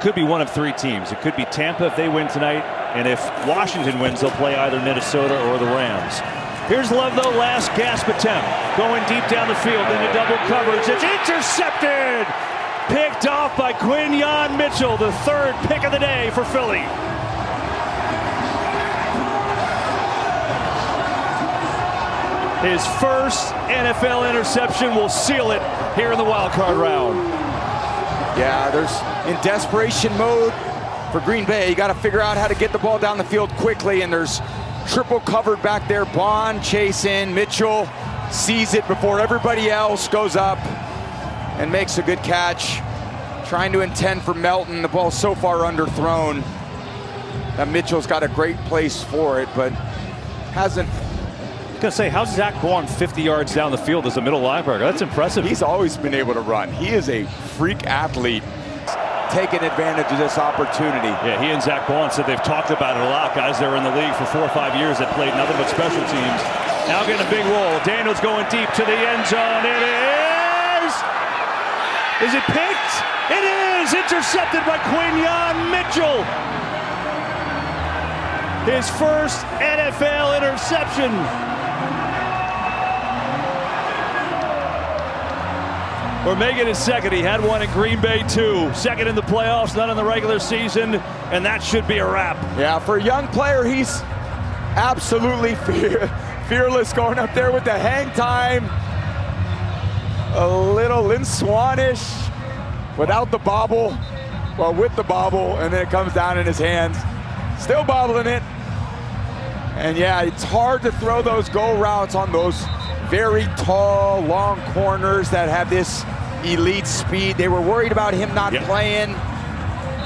Could be one of three teams. It could be Tampa if they win tonight, and if Washington wins, they'll play either Minnesota or the Rams. Here's Love, though, last gasp attempt. Going deep down the field into double coverage. It's intercepted! Picked off by Quinyon Mitchell, the third pick of the day for Philly. His first NFL interception will seal it here in the wild card round. Yeah, there's in desperation mode for Green Bay. You got to figure out how to get the ball down the field quickly, and there's triple covered back there. Bond chasing, Mitchell sees it before everybody else, goes up and makes a good catch. Trying to intend for Melton. The ball's so far underthrown that Mitchell's got a great place for it, but hasn't. I was going to say, how's Zach Bond 50 yards down the field as a middle linebacker? That's impressive. He's always been able to run. He is a freak athlete. Taking advantage of this opportunity. Yeah, he and Zach Bond said they've talked about it a lot. Guys that were in the league for 4 or 5 years that played nothing but special teams. Now getting a big roll. Daniels going deep to the end zone. It is! Is it picked? It is! Intercepted by Quinyon Mitchell. His first NFL interception. Or making his second. He had one in Green Bay too. Second in the playoffs, none in the regular season, and that should be a wrap. Yeah, for a young player, he's absolutely fearless going up there with the hang time. A little Lynn Swanish without the bobble, well, with the bobble, and then it comes down in his hands. Still bobbling it. And yeah, it's hard to throw those go routes on those very tall, long corners that have this elite speed. They were worried about him not playing.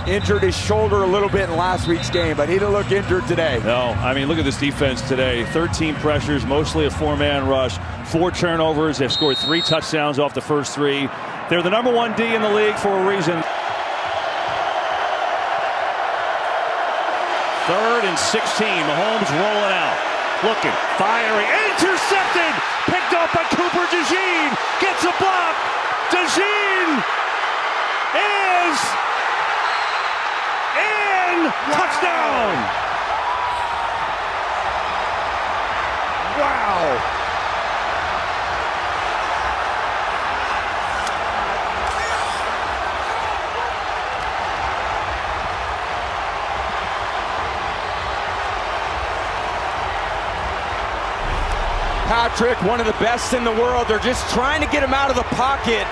Injured his shoulder a little bit in last week's game, but he didn't look injured today. No, I mean, look at this defense today. 13 pressures, mostly a 4-man rush, 4 turnovers. They've scored 3 touchdowns off the first 3. They're the #1 D in the league for a reason. 3rd and 16. Mahomes rolling out. Looking, firing, intercepted! Picked off by Cooper DeJean. Gets a block. DeJean is in. Touchdown! Wow! Patrick, one of the best in the world. They're just trying to get him out of the pocket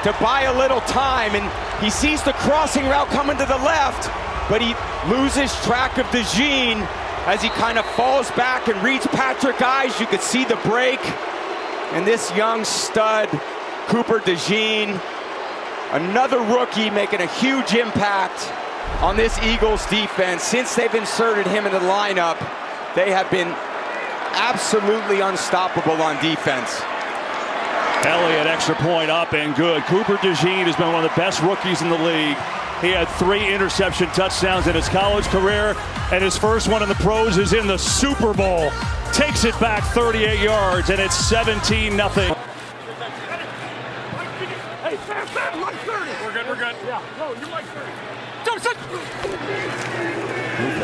to buy a little time, and he sees the crossing route coming to the left, but he loses track of DeJean as he kind of falls back and reads Patrick's eyes. You could see the break, and this young stud, Cooper DeJean, another rookie making a huge impact on this Eagles defense. Since they've inserted him in the lineup, they have been absolutely unstoppable on defense. Elliott, extra point up and good. Cooper DeJean has been one of the best rookies in the league. He had 3 interception touchdowns in his college career, and his first one in the pros is in the Super Bowl. Takes it back 38 yards, and it's 17-0. Hey, Sam, Mike 30. We're good. Yeah, no, you're Mike 30.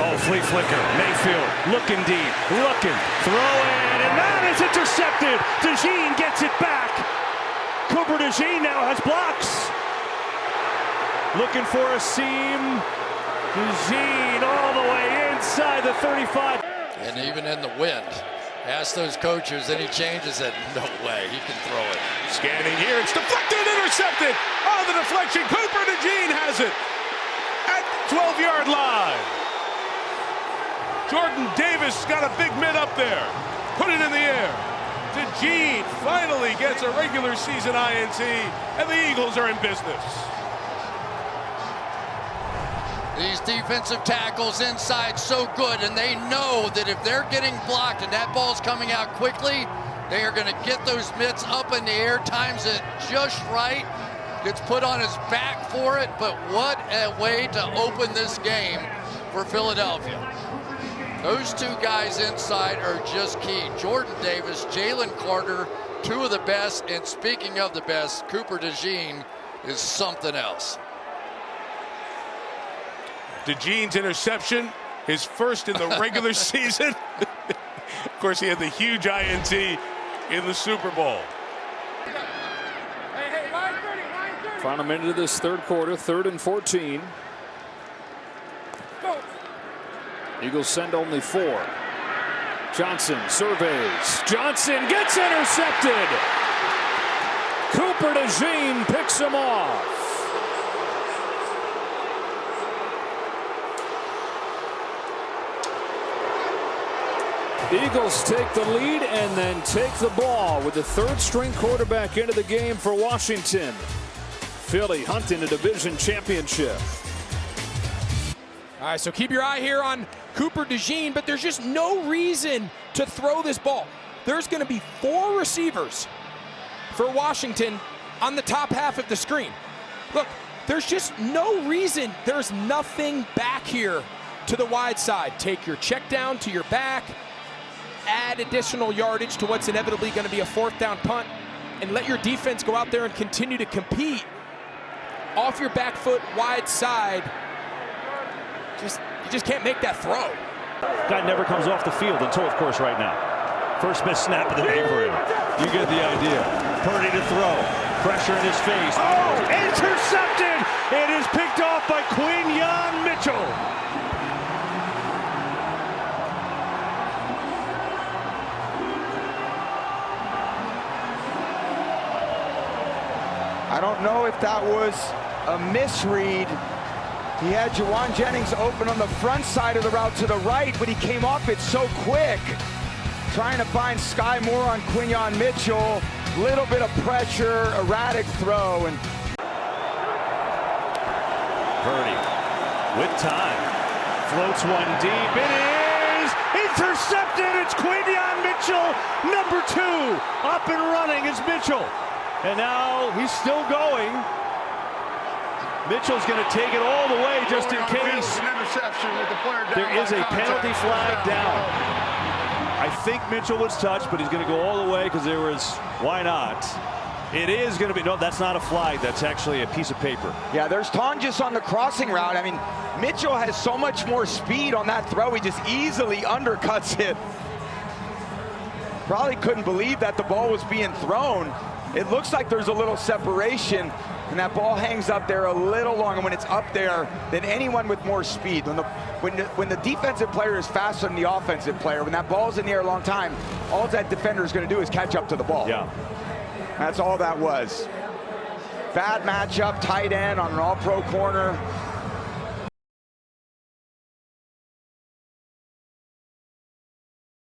Oh, flea flicker. Mayfield looking deep, looking, throwing, and that is intercepted. DeJean gets it back. Cooper DeJean now has blocks. Looking for a seam. DeJean all the way inside the 35. And even in the wind, ask those coaches, any changes it? No way, he can throw it. Scanning here, it's deflected, intercepted. On the deflection, Cooper DeJean has it at the 12-yard line. Jordan Davis got a big mid up there. Put it in the air. DeJean finally gets a regular season INT, and the Eagles are in business. These defensive tackles inside so good, and they know that if they're getting blocked and that ball's coming out quickly, they are going to get those mitts up in the air, times it just right, gets put on his back for it, but what a way to open this game for Philadelphia. Those 2 guys inside are just key. Jordan Davis, Jalen Carter, 2 of the best, and speaking of the best, Cooper DeJean is something else. DeJean's interception, his first in the regular season. Of course, he had the huge INT in the Super Bowl. Final minute of this third quarter, 3rd and 14. Eagles send only 4. Johnson surveys. Johnson gets intercepted. Cooper DeJean picks him off. Eagles take the lead and then take the ball with the 3rd-string quarterback into the game for Washington. Philly hunting a division championship. All right, so keep your eye here on Cooper DeJean, but there's just no reason to throw this ball. There's going to be 4 receivers for Washington on the top half of the screen. Look, there's just no reason. There's nothing back here to the wide side. Take your check down to your back, add additional yardage to what's inevitably going to be a 4th down punt, and let your defense go out there and continue to compete off your back foot, wide side. You just can't make that throw. Guy never comes off the field until, of course, right now. First missed snap of the day for him. You get the idea. Purdy to throw. Pressure in his face. Oh, intercepted! It is picked off by Quinyon Mitchell. I don't know if that was a misread. He had Juwan Jennings open on the front side of the route to the right, but he came off it so quick. Trying to find Sky Moore on Quinyon Mitchell. Little bit of pressure, erratic throw. And Purdy with time. Floats one deep. It is intercepted. It's Quinyon Mitchell, number 2. Up and running is Mitchell. And now he's still going. Mitchell's going to take it all the way just in case. There is a penalty flag down. I think Mitchell was touched, but he's going to go all the way because there was, why not? It is going to be, no, that's not a flag. That's actually a piece of paper. yeah, there's Tonjes on the crossing route. I mean, Mitchell has so much more speed on that throw. He just easily undercuts it. Probably couldn't believe that the ball was being thrown. It looks like there's a little separation, and that ball hangs up there a little long. And when it's up there, then anyone with more speed, when the defensive player is faster than the offensive player, when that ball's in the air a long time, all that defender is going to do is catch up to the ball. Yeah. That's all that was. Bad matchup, tight end on an all-pro corner.